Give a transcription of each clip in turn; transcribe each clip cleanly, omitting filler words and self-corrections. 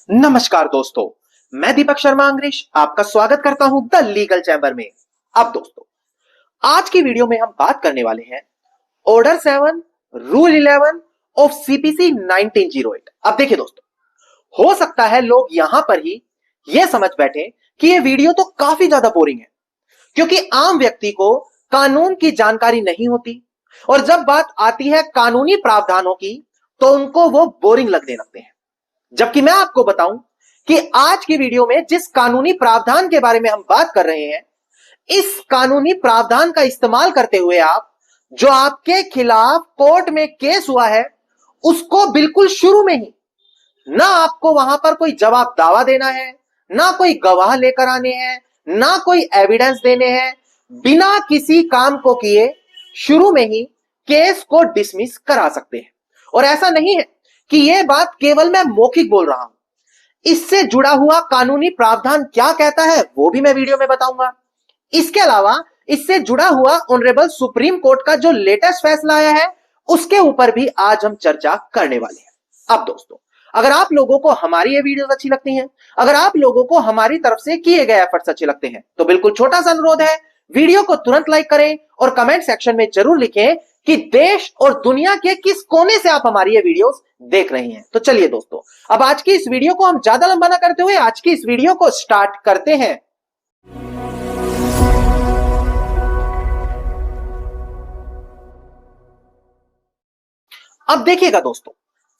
नमस्कार दोस्तों, मैं दीपक शर्मा अंग्रेज आपका स्वागत करता हूं द लीगल चैम्बर में। अब दोस्तों, आज की वीडियो में हम बात करने वाले हैं ऑर्डर 7 रूल 11 ऑफ सीपीसी 1908। अब देखिए दोस्तों, हो सकता है लोग यहां पर ही यह समझ बैठे कि यह वीडियो तो काफी ज्यादा बोरिंग है, क्योंकि आम व्यक्ति को कानून की जानकारी नहीं होती और जब बात आती है कानूनी प्रावधानों की तो उनको वो बोरिंग लगने लगते हैं। जबकि मैं आपको बताऊं कि आज की वीडियो में जिस कानूनी प्रावधान के बारे में हम बात कर रहे हैं, इस कानूनी प्रावधान का इस्तेमाल करते हुए आप जो आपके खिलाफ कोर्ट में केस हुआ है उसको बिल्कुल शुरू में ही ना आपको वहां पर कोई जवाब दावा देना है, ना कोई गवाह लेकर आने हैं, ना कोई एविडेंस देने हैं, बिना किसी काम को किए शुरू में ही केस को डिसमिस करा सकते हैं। और ऐसा नहीं है कि यह बात केवल मैं मौखिक बोल रहा हूं, इससे जुड़ा हुआ कानूनी प्रावधान क्या कहता है वो भी मैं वीडियो में बताऊंगा। इसके अलावा इससे जुड़ा हुआ ऑनरेबल सुप्रीम कोर्ट का जो लेटेस्ट फैसला आया है उसके ऊपर भी आज हम चर्चा करने वाले हैं। अब दोस्तों, अगर आप लोगों को हमारी ये वीडियोस अच्छी लगती हैं, अगर आप लोगों को हमारी तरफ से किए गए एफर्ट्स अच्छे लगते हैं, तो बिल्कुल छोटा सा अनुरोध है, वीडियो को तुरंत लाइक करें और कमेंट सेक्शन में जरूर लिखें कि देश और दुनिया के किस कोने से आप हमारी ये वीडियोस देख रहे हैं। तो चलिए दोस्तों, अब आज की इस वीडियो को हम ज्यादा लंबा ना करते हुए आज की इस वीडियो को स्टार्ट करते हैं। अब देखिएगा दोस्तों,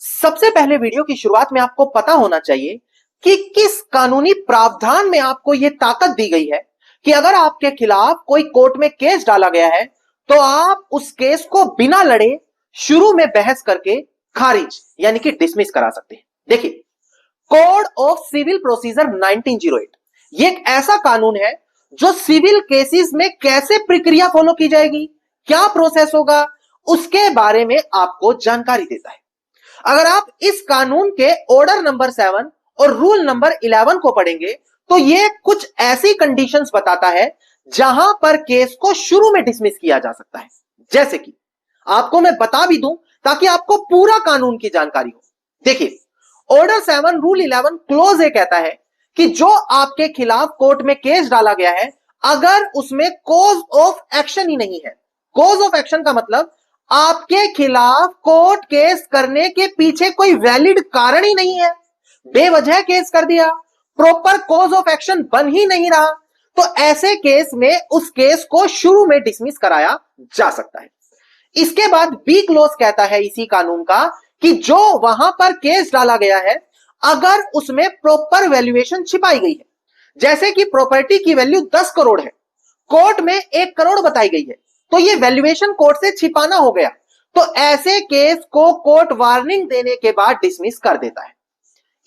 सबसे पहले वीडियो की शुरुआत में आपको पता होना चाहिए कि किस कानूनी प्रावधान में आपको यह ताकत दी गई है कि अगर आपके खिलाफ कोई कोर्ट में केस डाला गया है तो आप उस केस को बिना लड़े शुरू में बहस करके खारिज यानी कि डिसमिस करा सकते हैं। देखिए, कोड ऑफ सिविल प्रोसीजर 1908 ये एक ऐसा कानून है जो सिविल केसेस में कैसे प्रक्रिया फॉलो की जाएगी, क्या प्रोसेस होगा, उसके बारे में आपको जानकारी देता है। अगर आप इस कानून के ऑर्डर नंबर 7 और रूल नंबर 11 को पढ़ेंगे तो यह कुछ ऐसी कंडीशंस बताता है जहां पर केस को शुरू में डिसमिस किया जा सकता है। जैसे कि आपको मैं बता भी दूं ताकि आपको पूरा कानून की जानकारी हो। देखिए, ऑर्डर 7 रूल 11 क्लोज ए कहता है कि जो आपके खिलाफ कोर्ट में केस डाला गया है, अगर उसमें कॉज ऑफ एक्शन ही नहीं है, कॉज ऑफ एक्शन का मतलब आपके खिलाफ कोर्ट केस करने के पीछे कोई वैलिड कारण ही नहीं है, बेवजह केस कर दिया, प्रॉपर कॉज ऑफ एक्शन बन ही नहीं रहा, तो ऐसे केस में उस केस को शुरू में डिसमिस कराया जा सकता है। इसके बाद बी क्लोज कहता है इसी कानून का कि जो वहां पर केस डाला गया है, अगर उसमें प्रॉपर वैल्यूएशन छिपाई गई है, जैसे कि प्रॉपर्टी की वैल्यू 10 करोड़ है, कोर्ट में 1 करोड़ बताई गई है, तो ये वैल्यूएशन कोर्ट से छिपाना हो गया, तो ऐसे केस को कोर्ट वार्निंग देने के बाद डिसमिस कर देता है।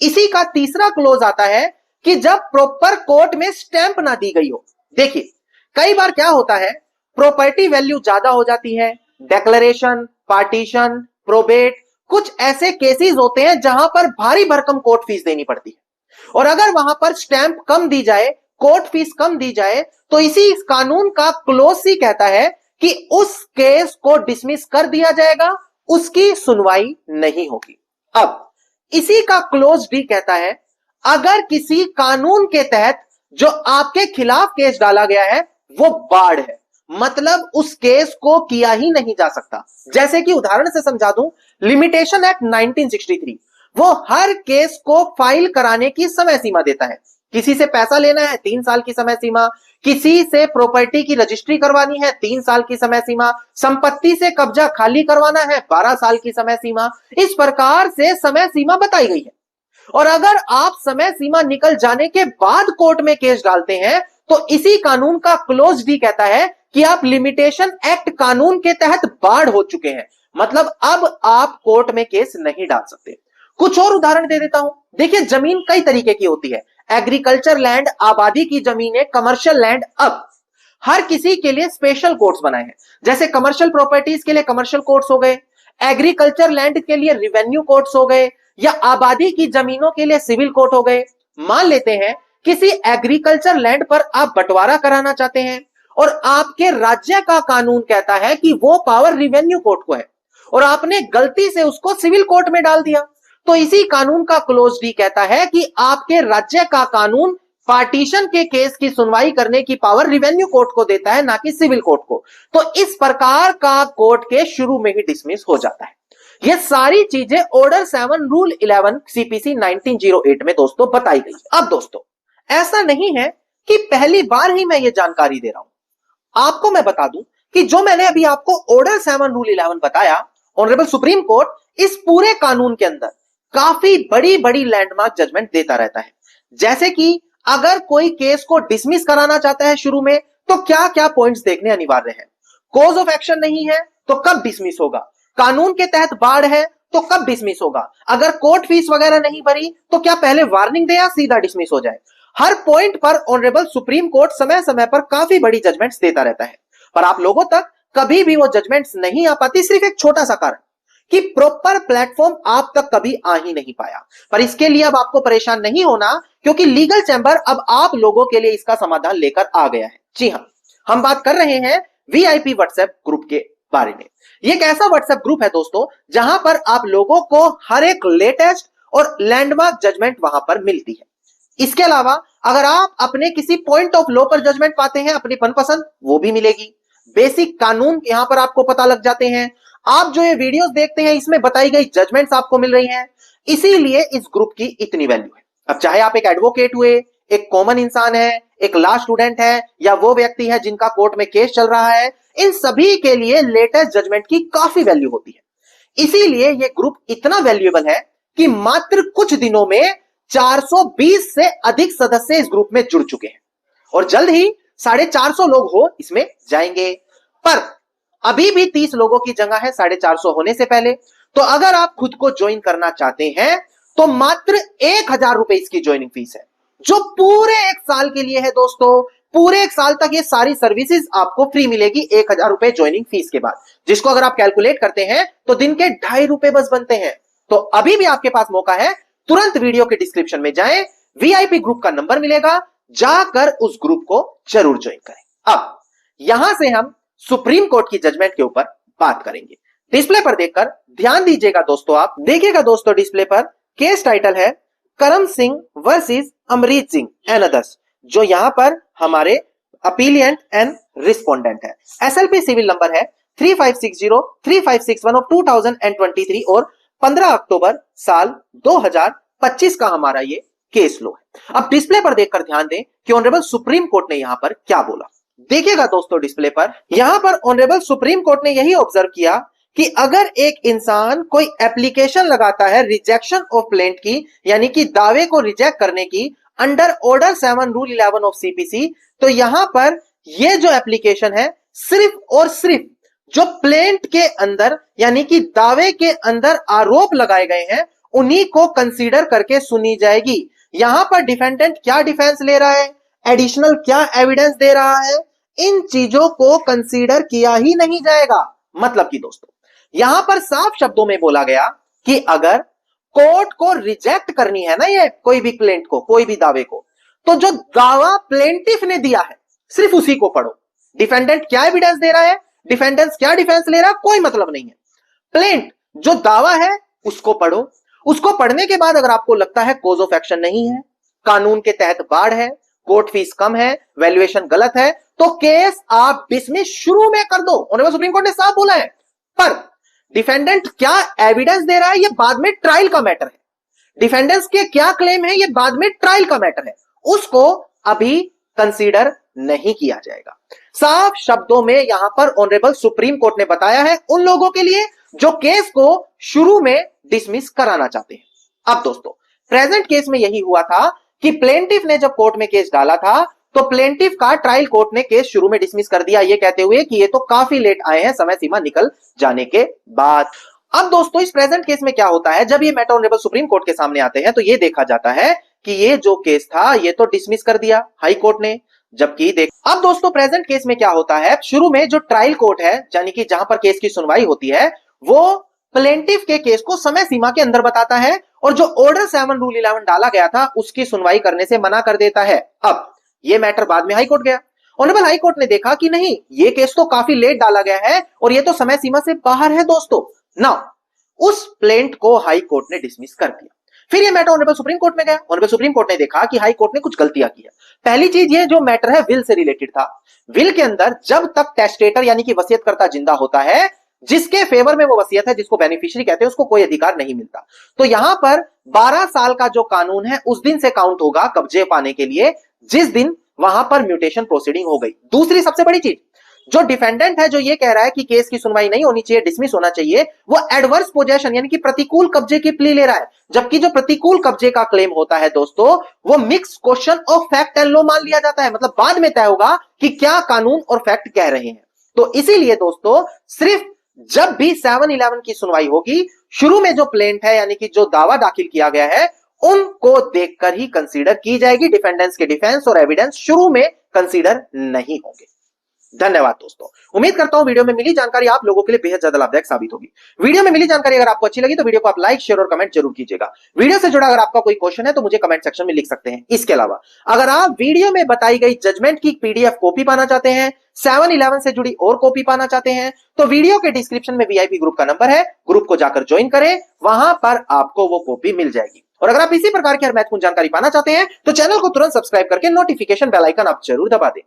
इसी का तीसरा क्लोज आता है कि जब प्रॉपर कोर्ट में स्टैंप ना दी गई हो। देखिए, कई बार क्या होता है, प्रॉपर्टी वैल्यू ज्यादा हो जाती है, डिक्लेरेशन, पार्टीशन, प्रोबेट, कुछ ऐसे केसेस होते हैं जहां पर भारी भरकम कोर्ट फीस देनी पड़ती है, और अगर वहां पर स्टैंप कम दी जाए, कोर्ट फीस कम दी जाए, तो इसी इस कानून का क्लोज सी कहता है कि उस केस को डिसमिस कर दिया जाएगा, उसकी सुनवाई नहीं होगी। अब इसी का क्लोज डी कहता है, अगर किसी कानून के तहत जो आपके खिलाफ केस डाला गया है वो बाढ़ है, मतलब उस केस को किया ही नहीं जा सकता। जैसे कि उदाहरण से समझा दूं, लिमिटेशन एक्ट 1963 वो हर केस को फाइल कराने की समय सीमा देता है। किसी से पैसा लेना है 3 साल की समय सीमा, किसी से प्रॉपर्टी की रजिस्ट्री करवानी है 3 साल की समय सीमा, संपत्ति से कब्जा खाली करवाना है 12 साल की समय सीमा, इस प्रकार से समय सीमा बताई गई है। और अगर आप समय सीमा निकल जाने के बाद कोर्ट में केस डालते हैं तो इसी कानून का क्लोज डी कहता है कि आप लिमिटेशन एक्ट कानून के तहत बाढ़ हो चुके हैं, मतलब अब आप कोर्ट में केस नहीं डाल सकते। कुछ और उदाहरण दे देता हूं। देखिए, जमीन कई तरीके की होती है, एग्रीकल्चर लैंड, आबादी की जमीनें, कमर्शियल लैंड। अब हर किसी के लिए स्पेशल कोर्ट्स बनाए हैं, जैसे कमर्शियल प्रॉपर्टीज के लिए कमर्शियल कोर्ट्स हो गए, एग्रीकल्चर लैंड के लिए रिवेन्यू कोर्ट्स हो गए, या आबादी की जमीनों के लिए सिविल कोर्ट हो गए। मान लेते हैं किसी एग्रीकल्चर लैंड पर आप बंटवारा कराना चाहते हैं और आपके राज्य का कानून कहता है कि वो पावर रिवेन्यू कोर्ट को है, और आपने गलती से उसको सिविल कोर्ट में डाल दिया, तो इसी कानून का क्लोज डी कहता है कि आपके राज्य का कानून पार्टीशन के केस की सुनवाई करने की पावर रेवेन्यू कोर्ट को देता है, ना कि सिविल कोर्ट को। तो इस प्रकार का कोर्ट केस शुरू में ही डिसमिस हो जाता है। ये सारी चीजें ऑर्डर 7 रूल 11 सीपीसी 1908 में दोस्तों बताई गई। अब दोस्तों ऐसा नहीं है कि पहली बार ही मैं ये जानकारी दे रहा हूं। आपको मैं बता दूं कि जो मैंने अभी आपको ऑर्डर 7 रूल 11 बताया, ऑनरेबल सुप्रीम कोर्ट इस पूरे कानून के अंदर काफी बड़ी बड़ी लैंडमार्क जजमेंट देता रहता है। जैसे कि अगर कोई केस को डिसमिस कराना चाहता है शुरू में, तो क्या क्या पॉइंट्स देखने अनिवार्य है। कॉज ऑफ एक्शन नहीं है तो कब डिसमिस होगा, कानून के तहत बाढ़ है तो कब डिसमिस होगा, अगर कोर्ट फीस वगैरह नहीं भरी तो क्या पहले वार्निंग दे या सीधा डिसमिस हो जाए। हर पॉइंट पर ऑनरेबल सुप्रीम कोर्ट समय समय पर काफी बड़ी जजमेंट्स देता रहता है, पर आप लोगों तक कभी भी वो जजमेंट्स नहीं आ पाती, सिर्फ एक छोटा सा कारण कि प्रॉपर प्लेटफॉर्म आप तक कभी आ ही नहीं पाया। पर इसके लिए अब आपको परेशान नहीं होना, क्योंकि लीगल चैंबर अब आप लोगों के लिए इसका समाधान लेकर आ गया है। जी हां, हम बात कर रहे हैं वीआईपी व्हाट्सएप ग्रुप के बारे में। ये एक ऐसा व्हाट्सएप ग्रुप है दोस्तों जहां पर आप लोगों को हर एक लेटेस्ट और लैंडमार्क जजमेंट वहां पर मिलती है। इसके अलावा अगर आप अपने किसी पॉइंट ऑफ लॉ पर जजमेंट पाते हैं अपनी मनपसंद, वो भी मिलेगी। बेसिक कानून यहां पर आपको पता लग जाते हैं। आप जो ये वीडियोस देखते हैं इसमें बताई गई जजमेंट्स आपको मिल रही हैं, इसीलिए इस ग्रुप की इतनी वैल्यू है। अब चाहे आप एक एडवोकेट हुए, एक कॉमन इंसान है, एक लॉ स्टूडेंट है, या वो व्यक्ति है जिनका कोर्ट में केस चल रहा है, इन सभी के लिए लेटेस्ट जजमेंट की काफी वैल्यू होती है। इसीलिए ये ग्रुप इतना वैल्यूएबल है कि मात्र कुछ दिनों में 420 से अधिक सदस्य इस ग्रुप में जुड़ चुके हैं और जल्द ही 450 लोग हो इसमें जाएंगे। पर अभी भी 30 लोगों की जगह है 450 होने से पहले। तो अगर आप खुद को ज्वाइन करना चाहते हैं तो मात्र 1000 रुपए इसकी ज्वाइनिंग फीस है, जो पूरे एक साल के लिए है दोस्तों। पूरे एक साल तक ये सारी सर्विसेज आपको फ्री मिलेगी 1000 रुपए ज्वाइनिंग फीस के बाद, जिसको अगर आप कैलकुलेट करते हैं तो दिन के 2.5 रुपए बस बनते हैं। तो अभी भी आपके पास मौका है, तुरंत वीडियो के डिस्क्रिप्शन में जाएं, वीआईपी ग्रुप का नंबर मिलेगा, जाकर उस ग्रुप को जरूर ज्वाइन करें। अब यहां से हम सुप्रीम कोर्ट की जजमेंट के ऊपर बात करेंगे। डिस्प्ले पर देखकर ध्यान दीजिएगा दोस्तों, आप देखिएगा दोस्तों डिस्प्ले पर केस टाइटल है Karam Singh versus Amrit Singh and others, जो यहां पर हमारे अपीलिएंट एंड रिस्पोंडेंट है। एसएलपी सिविल नंबर है 3560-3561 ऑफ 2023 और 15 अक्टूबर साल 2025 का हमारा ये केस लो है। अब डिस्प्ले पर देखकर ध्यान दें कि ऑनरेबल सुप्रीम कोर्ट ने यहां पर क्या बोला। देखिएगा दोस्तों डिस्प्ले पर, यहां पर ऑनरेबल सुप्रीम कोर्ट ने यही ऑब्जर्व किया कि अगर एक इंसान कोई एप्लीकेशन लगाता है रिजेक्शन ऑफ प्लेंट की, यानी कि दावे को रिजेक्ट करने की, under order 7 rule 11 of CPC, तो यहां पर यह जो एप्लीकेशन है सिर्फ और सिर्फ जो प्लेंट के अंदर यानी कि दावे के अंदर आरोप लगाए गए हैं उन्हीं को कंसीडर करके सुनी जाएगी। यहां पर डिफेंडेंट क्या डिफेंस ले रहा है, एडिशनल क्या एविडेंस दे रहा है, इन चीजों को कंसीडर किया ही नहीं जाएगा। मतलब कि दोस्तों यहां पर साफ शब्दों में बोला गया कि अगर कोर्ट को रिजेक्ट करनी है ना ये कोई भी प्लेंट को, कोई भी दावे को, तो जो दावा प्लेंटिफ ने दिया है सिर्फ उसी को पढ़ो। डिफेंडेंट क्या एविडेंस दे रहा है, डिफेंडेंट क्या डिफेंस ले रहा है, कोई मतलब नहीं है। प्लेंट जो दावा है उसको पढ़ो। उसको पढ़ने के बाद अगर आपको लगता है कॉज ऑफ एक्शन नहीं है, कानून के तहत बाढ़ है, कोर्ट फीस कम है, वैल्यूएशन गलत है, तो केस आप डिसमिस शुरू में कर दो। ऑनरेबल सुप्रीम कोर्ट ने साफ बोला है। पर डिफेंडेंट क्या एविडेंस दे रहा है ये बाद में ट्रायल का मैटर है। डिफेंडेंट्स के क्या क्लेम है ये बाद में ट्रायल का मैटर है, उसको अभी कंसीडर नहीं किया जाएगा। साफ शब्दों में यहां पर ऑनरेबल सुप्रीम कोर्ट ने बताया है उन लोगों के लिए जो केस को शुरू में डिसमिस कराना चाहते हैं। अब दोस्तों प्रेजेंट केस में यही हुआ था कि प्लेंटिफ ने जब कोर्ट में केस डाला था तो प्लेंटिफ का ट्रायल कोर्ट ने केस शुरू में डिसमिस कर दिया, ये कहते हुए कि ये तो काफी लेट आए हैं समय सीमा निकल जाने के बाद। अब दोस्तों इस प्रेजेंट केस में क्या होता है, जब ये मैटर ऑनरेबल सुप्रीम कोर्ट के सामने आते हैं तो ये देखा जाता है कि ये जो केस था ये तो डिसमिस कर दिया हाई कोर्ट ने, जबकि देख अब दोस्तों प्रेजेंट केस में क्या होता है, शुरू में जो ट्रायल कोर्ट है यानी कि जहां पर केस की सुनवाई होती है वो प्लेंटिफ के केस को समय सीमा के अंदर बताता है और जो ऑर्डर 7 रूल 11 डाला गया था उसकी सुनवाई करने से मना कर देता है। अब ये मैटर बाद में हाई कोर्ट गया। ऑनरेबल हाई कोर्ट ने देखा कि नहीं ये केस तो काफी लेट डाला गया है और ये तो समय सीमा से बाहर है दोस्तों। नाउ उस प्लेंट को हाई कोर्ट ने डिसमिस कर दिया। फिर ये मैटर ऑनरेबल सुप्रीम कोर्ट में गया। ऑनरेबल सुप्रीम कोर्ट ने देखा कि हाई कोर्ट ने कुछ गलतियां की है। पहली चीज ये जो मैटर है विल से रिलेटेड था। विल के अंदर जब तक टेस्टेटर यानी कि वसीयतकर्ता जिंदा होता है, जिसके फेवर में वो वसीयत है, जिसको बेनिफिशियरी कहते हैं, उसको कोई अधिकार नहीं मिलता। तो यहां पर 12 साल का जो कानून है उस दिन से काउंट होगा कब्जे पाने के लिए जिस दिन वहां पर म्यूटेशन प्रोसीडिंग हो गई। दूसरी सबसे बड़ी चीज, जो डिफेंडेंट है जो ये कह रहा है कि केस की सुनवाई नहीं होनी चाहिए, डिसमिस होना चाहिए, वो एडवर्स पोजेशन यानी कि प्रतिकूल कब्जे की प्ली ले रहा है। जबकि जो प्रतिकूल कब्जे का क्लेम होता है दोस्तों, वो mix question of fact and law मान लिया जाता है। मतलब बाद में तय होगा कि क्या कानून और फैक्ट कह रहे हैं। तो इसीलिए दोस्तों सिर्फ जब भी 7-11 की सुनवाई होगी, शुरू में जो प्लेंट है यानी कि जो दावा दाखिल किया गया है उनको देखकर ही कंसीडर की जाएगी। डिफेंडेंट्स के डिफेंस और एविडेंस शुरू में कंसीडर नहीं होंगे। धन्यवाद दोस्तों। उम्मीद करता हूं वीडियो में मिली जानकारी आप लोगों के लिए बेहद ज्यादा लाभदायक साबित होगी। वीडियो में मिली जानकारी अगर आपको अच्छी लगी तो वीडियो को आप लाइक, शेयर और कमेंट जरूर कीजिएगा। वीडियो से जुड़ा अगर आपका कोई क्वेश्चन है तो मुझे कमेंट सेक्शन में लिख सकते हैं। इसके अलावा अगर आप वीडियो में बताई गई जजमेंट की पीडीएफ कॉपी पाना चाहते हैं, 7-11 से जुड़ी और कॉपी पाना चाहते हैं, तो वीडियो के डिस्क्रिप्शन में वीआईपी ग्रुप का नंबर है, ग्रुप को जाकर ज्वाइन करें, वहां पर आपको वो कॉपी मिल जाएगी। और अगर आप इसी प्रकार की हर महत्वपूर्ण जानकारी पाना चाहते हैं तो चैनल को तुरंत सब्सक्राइब करके नोटिफिकेशन बेल आइकन आप जरूर दबा दें।